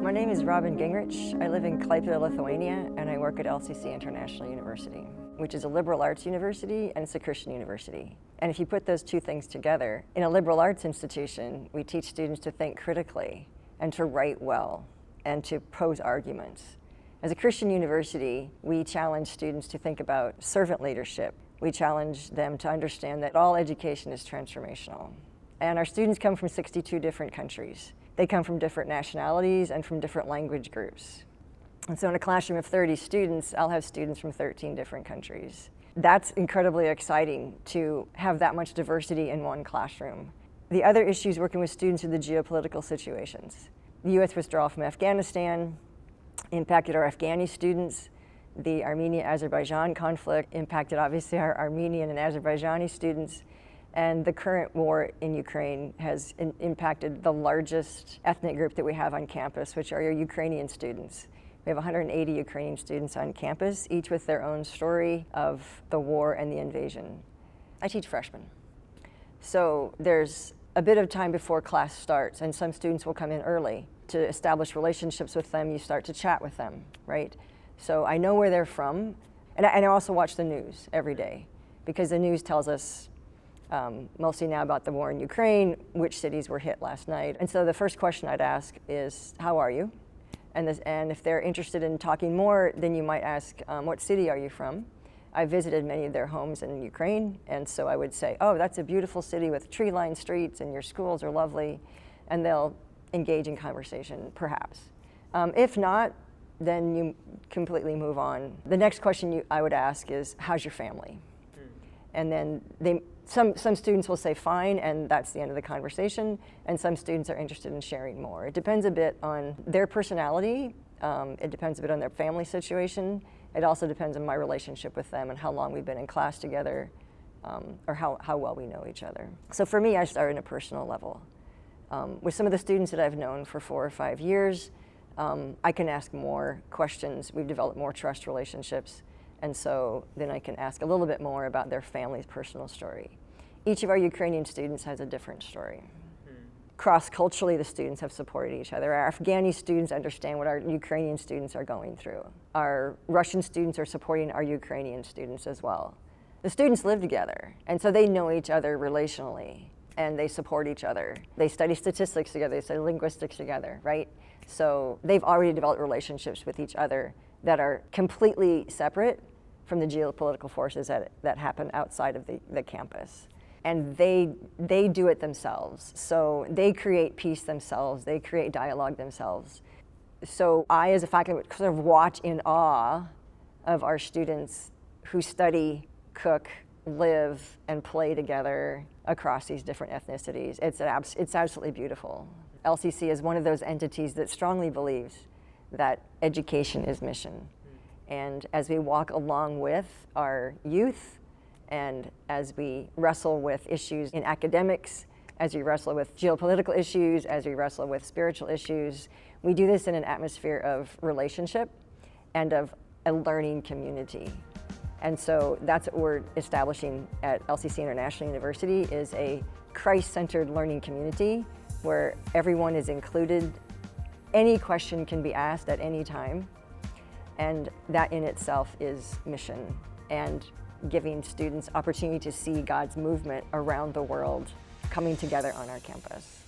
My name is Robin Gingerich. I live in Klaipèda, Lithuania, and I work at LCC International University, which is a liberal arts university and it's a Christian university. And if you put those two things together, in a liberal arts institution, we teach students to think critically and to write well and to pose arguments. As a Christian university, we challenge students to think about servant leadership. We challenge them to understand that all education is transformational. And our students come from 62 different countries. They come from different nationalities and from different language groups. And so in a classroom of 30 students, I'll have students from 13 different countries. That's incredibly exciting to have that much diversity in one classroom. The other issues working with students are the geopolitical situations. The US withdrawal from Afghanistan impacted our Afghani students. The Armenia-Azerbaijan conflict impacted obviously our Armenian and Azerbaijani students. And the current war in Ukraine has impacted the largest ethnic group that we have on campus, which are your Ukrainian students. We have 180 Ukrainian students on campus, each with their own story of the war and the invasion. I teach freshmen. So there's a bit of time before class starts, and some students will come in early. To establish relationships with them, you start to chat with them, right? So I know where they're from, and I also watch the news every day, because the news tells us mostly now about the war in Ukraine, which cities were hit last night. And so the first question I'd ask is, how are you? And if they're interested in talking more, then you might ask, what city are you from? I visited many of their homes in Ukraine, and so I would say, oh, that's a beautiful city with tree-lined streets, and your schools are lovely, and they'll engage in conversation, perhaps. If not, then you completely move on. The next question I would ask is, how's your family? And then some students will say fine, and that's the end of the conversation, and some students are interested in sharing more. It depends a bit on their personality, it depends a bit on their family situation, it also depends on my relationship with them and how long we've been in class together, or how well we know each other. So for me, I start on a personal level. With some of the students that I've known for 4 or 5 years, I can ask more questions. We've developed more trust relationships. And so then I can ask a little bit more about their family's personal story. Each of our Ukrainian students has a different story. Cross-culturally, the students have supported each other. Our Afghani students understand what our Ukrainian students are going through. Our Russian students are supporting our Ukrainian students as well. The students live together, and so they know each other relationally, and they support each other. They study statistics together, they study linguistics together, right? So they've already developed relationships with each other that are completely separate from the geopolitical forces that happen outside of the campus. And they do it themselves. So they create peace themselves, they create dialogue themselves. So I, as a faculty, would sort of watch in awe of our students who study, cook, live, and play together across these different ethnicities. It's absolutely beautiful. LCC is one of those entities that strongly believes that education is mission. And as we walk along with our youth, and as we wrestle with issues in academics, as we wrestle with geopolitical issues, as we wrestle with spiritual issues, we do this in an atmosphere of relationship and of a learning community. And so that's what we're establishing at LCC International University, is a Christ-centered learning community where everyone is included. Any question can be asked at any time, and that in itself is mission, and giving students opportunity to see God's movement around the world coming together on our campus.